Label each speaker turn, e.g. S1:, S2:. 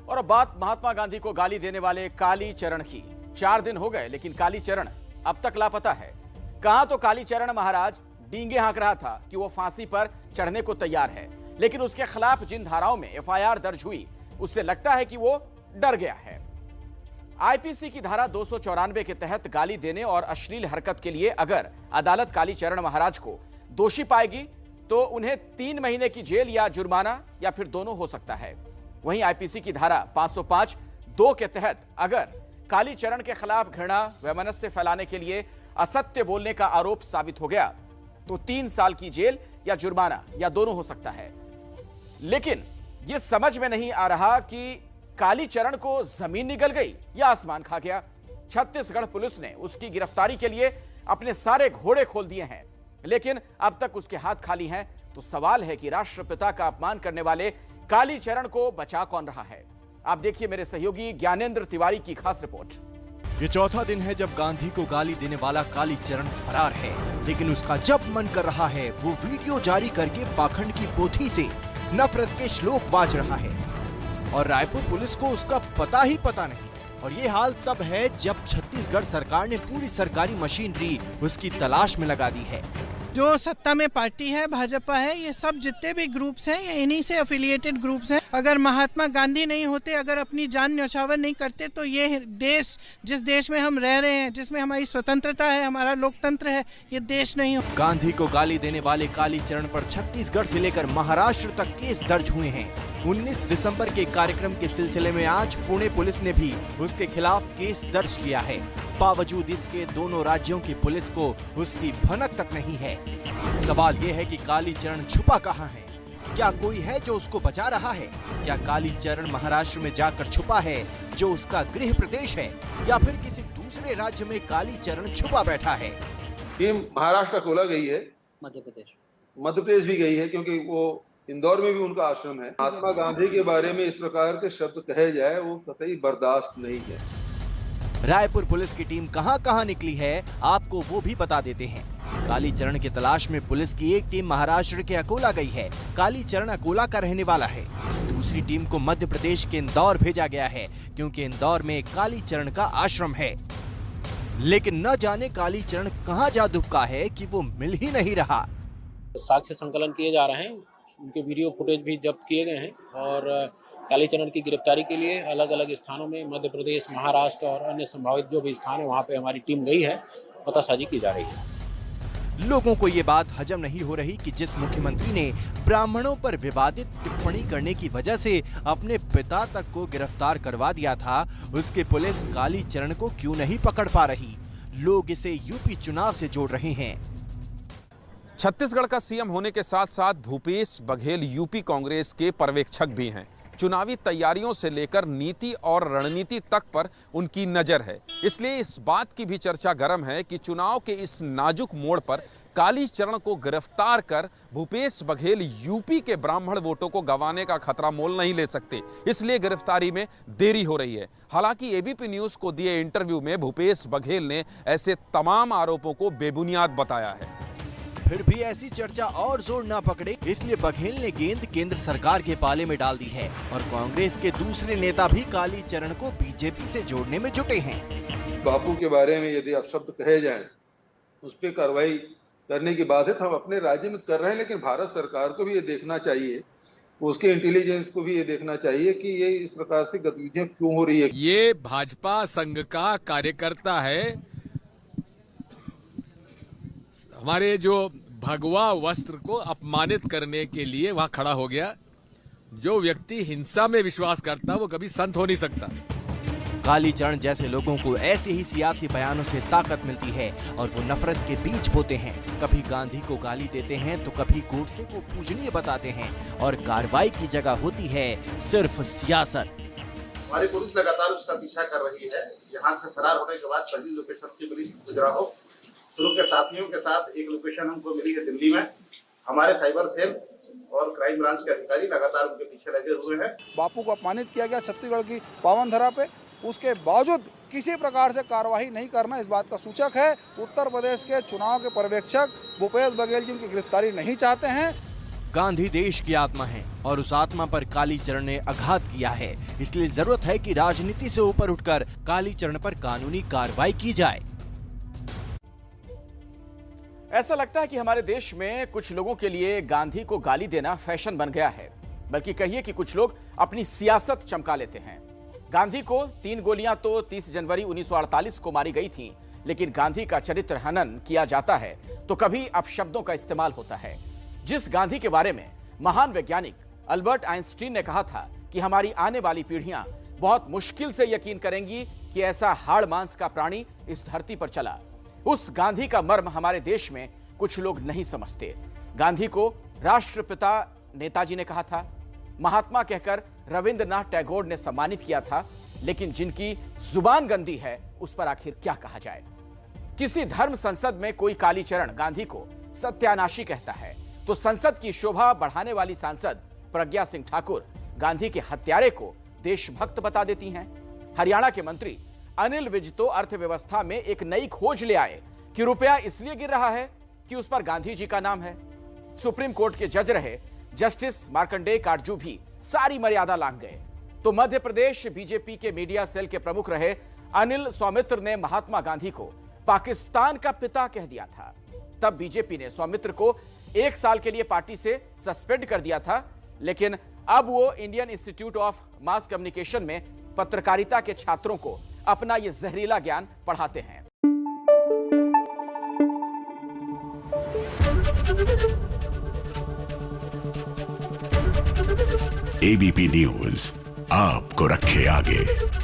S1: और अब बात महात्मा गांधी को गाली देने वाले कालीचरण की। 4 दिन हो गए लेकिन कालीचरण अब तक लापता है। कहां तो कालीचरण महाराज डींगे हाँक रहा था कि वो फांसी पर चढ़ने को तैयार है, लेकिन उसके खिलाफ जिन धाराओं में एफआईआर दर्ज हुई उससे लगता है कि वो डर गया है। आईपीसी की धारा 294 के तहत गाली देने और अश्लील हरकत के लिए अगर अदालत कालीचरण महाराज को दोषी पाएगी तो उन्हें 3 महीने की जेल या जुर्माना या फिर दोनों हो सकता है। वहीं आईपीसी की धारा 505(2) के तहत अगर कालीचरण के खिलाफ घृणा वैमनस्य फैलाने के लिए असत्य बोलने का आरोप साबित हो गया तो 3 साल की जेल या जुर्माना या दोनों हो सकता है। लेकिन यह समझ में नहीं आ रहा कि कालीचरण को जमीन निगल गई या आसमान खा गया। छत्तीसगढ़ पुलिस ने उसकी गिरफ्तारी के लिए अपने सारे घोड़े खोल दिए हैं, लेकिन अब तक उसके हाथ खाली हैं। तो सवाल है कि राष्ट्रपिता का अपमान करने वाले कालीचरण को बचा कौन रहा है। आप देखिए मेरे सहयोगी ज्ञानेंद्र तिवारी की खास रिपोर्ट।
S2: ये चौथा दिन है जब गांधी को गाली देने वाला कालीचरण फरार है, लेकिन उसका जब मन कर रहा है वो वीडियो जारी करके पाखंड की पोथी से नफरत के श्लोक वाज रहा है और रायपुर पुलिस को उसका पता ही पता नहीं। और ये हाल तब है जब छत्तीसगढ़ सरकार ने पूरी सरकारी मशीनरी उसकी तलाश में लगा दी है।
S3: जो सत्ता में पार्टी है, भाजपा है, ये सब जितने भी ग्रुप्स हैं ये इन्हीं से एफिलिएटेड ग्रुप्स हैं। अगर महात्मा गांधी नहीं होते, अगर अपनी जान न्यौछावर नहीं करते तो ये देश, जिस देश में हम रह रहे हैं, जिसमें हमारी स्वतंत्रता है, हमारा लोकतंत्र है, ये देश नहीं हो।
S2: गांधी को गाली देने वाले कालीचरण पर छत्तीसगढ़ से लेकर महाराष्ट्र तक केस दर्ज हुए हैं। 19 दिसंबर के कार्यक्रम के सिलसिले में आज पुणे पुलिस ने भी उसके खिलाफ केस दर्ज किया है। बावजूद इसके दोनों राज्यों की पुलिस को उसकी भनक तक नहीं है। सवाल ये है कि कालीचरण छुपा कहाँ है? क्या कोई है जो उसको बचा रहा है? क्या कालीचरण महाराष्ट्र में जाकर छुपा है जो उसका गृह प्रदेश है, या फिर किसी दूसरे राज्य में कालीचरण छुपा बैठा है?
S4: टीम महाराष्ट्र अकोला गई है, मध्य प्रदेश भी गई है, क्योंकि वो इंदौर में भी उनका आश्रम है। महात्मा गांधी के बारे में इस प्रकार के शब्द कहे जाए वो कतई बर्दाश्त नहीं है।
S2: रायपुर पुलिस की टीम कहां-कहां निकली है आपको वो भी बता देते हैं। कालीचरण की तलाश में पुलिस की एक टीम महाराष्ट्र के अकोला गई है। कालीचरण अकोला का रहने वाला है। दूसरी टीम को मध्य प्रदेश के इंदौर भेजा गया है, क्योंकि इंदौर में कालीचरण का आश्रम है। लेकिन न जाने कालीचरण कहां जा दुबका है कि वो मिल ही नहीं रहा।
S5: साक्ष्य संकलन किए जा रहे हैं, उनके वीडियो फुटेज भी जब्त किए गए हैं और कालीचरण की गिरफ्तारी के लिए अलग अलग स्थानों में मध्य प्रदेश, महाराष्ट्र और अन्य संभावित जो भी स्थान है वहाँ पे हमारी टीम गई है, पतासाजी की जा रही है।
S2: लोगों को ये बात हजम नहीं हो रही कि जिस मुख्यमंत्री ने ब्राह्मणों पर विवादित टिप्पणी करने की वजह से अपने पिता तक को गिरफ्तार करवा दिया था, उसके पुलिस कालीचरण को क्यों नहीं पकड़ पा रही? लोग इसे यूपी चुनाव से जोड़ रहे हैं।
S6: छत्तीसगढ़ का सीएम होने के साथ साथ भूपेश बघेल यूपी कांग्रेस के पर्यवेक्षक भी हैं। चुनावी तैयारियों से लेकर नीति और रणनीति तक पर उनकी नजर है। इसलिए इस बात की भी चर्चा गर्म है कि चुनाव के इस नाजुक मोड़ पर कालीचरण को गिरफ्तार कर भूपेश बघेल यूपी के ब्राह्मण वोटों को गंवाने का खतरा मोल नहीं ले सकते। इसलिए गिरफ्तारी में देरी हो रही है। हालांकि एबीपी न्यूज को दिए इंटरव्यू में भूपेश बघेल ने ऐसे तमाम आरोपों को बेबुनियाद बताया है।
S2: फिर भी ऐसी चर्चा और जोर न पकड़े, इसलिए बघेल ने गेंद केंद्र सरकार के पाले में डाल दी है और कांग्रेस के दूसरे नेता भी कालीचरण को बीजेपी से जोड़ने में जुटे हैं।
S4: बापू के बारे में यदि आप शब्द कहे जाएं, उस पर कार्रवाई करने की बात है, हम अपने राज्य में कर रहे हैं, लेकिन भारत सरकार को भी ये देखना चाहिए, उसके इंटेलिजेंस को भी ये देखना चाहिए कि ये इस प्रकार से गतिविधियां क्यों हो रही है।
S7: ये भाजपा संघ का कार्यकर्ता है। हमारे जो भगवा वस्त्र को अपमानित करने के लिए वहां खड़ा हो गया। जो व्यक्ति हिंसा में विश्वास करता है वो कभी संत हो नहीं सकता।
S2: कालीचरण जैसे लोगों को ऐसे ही सियासी बयानों से ताकत मिलती है और वो नफरत के बीज बोते हैं। कभी गांधी को गाली देते हैं तो कभी गोडसे को पूजनीय बताते हैं और कार्रवाई की जगह होती है सिर्फ सियासत।
S8: हमारी पुलिस लगातार उसका पीछा कर रही है। यहाँ से फरार होने के बाद पहली लोकेशन की पुलिस गुजरा हो, शुरू के साथियों के साथ एक लोकेशन हमको मिली है दिल्ली में। हमारे साइबर सेल और क्राइम ब्रांच के अधिकारी लगातार उनके पीछे लगे हुए हैं।
S9: बापू को अपमानित किया गया छत्तीसगढ़ की पावन धरा पे, उसके बावजूद किसी प्रकार से कार्रवाई नहीं करना इस बात का सूचक है। उत्तर प्रदेश के चुनाव के पर्यवेक्षक भूपेश बघेल जी उनकी गिरफ्तारी नहीं चाहते हैं।
S2: गांधी देश की आत्मा है और उस आत्मा पर कालीचरण ने आघात किया है, इसलिए जरूरत है कि राजनीति से ऊपर उठकर कालीचरण पर कानूनी कार्रवाई की जाए।
S1: ऐसा लगता है कि हमारे देश में कुछ लोगों के लिए गांधी को गाली देना फैशन बन गया है, बल्कि कहिए कि कुछ लोग अपनी सियासत चमका लेते हैं। गांधी को 3 गोलियां तो 30 जनवरी 1948 को मारी गई थीं, लेकिन गांधी का चरित्र हनन किया जाता है तो कभी अपशब्दों का इस्तेमाल होता है। जिस गांधी के बारे में महान वैज्ञानिक अल्बर्ट आइंस्टीन ने कहा था कि हमारी आने वाली पीढ़ियां बहुत मुश्किल से यकीन करेंगी कि ऐसा हाड़ मांस का प्राणी इस धरती पर चला, उस गांधी का मर्म हमारे देश में कुछ लोग नहीं समझते। गांधी को राष्ट्रपिता नेताजी ने कहा था, महात्मा कहकर रविंद्रनाथ टैगोर ने सम्मानित किया था, लेकिन जिनकी जुबान गंदी है उस पर आखिर क्या कहा जाए। किसी धर्म संसद में कोई कालीचरण गांधी को सत्यानाशी कहता है तो संसद की शोभा बढ़ाने वाली सांसद प्रज्ञा सिंह ठाकुर गांधी के हत्यारे को देशभक्त बता देती हैं। हरियाणा के मंत्री अनिल विज तो अर्थव्यवस्था में एक नई खोज ले आए कि रुपया इसलिए गिर रहा है कि उस पर गांधी जी का नाम है। सुप्रीम कोर्ट के जज रहे जस्टिस मार्कंडेय काटजू भी सारी मर्यादा लांघ गए। तो मध्य प्रदेश बीजेपी के मीडिया सेल के प्रमुख रहे अनिल सौमित्र ने महात्मा गांधी को पाकिस्तान का पिता कह दिया था। तब बीजेपी ने सौमित्र को 1 साल के लिए पार्टी से सस्पेंड कर दिया था, लेकिन अब वो Indian institute of mass communication में पत्रकारिता के छात्रों को अपना ये जहरीला ज्ञान पढ़ाते हैं।
S10: एबीपी न्यूज आपको रखे आगे।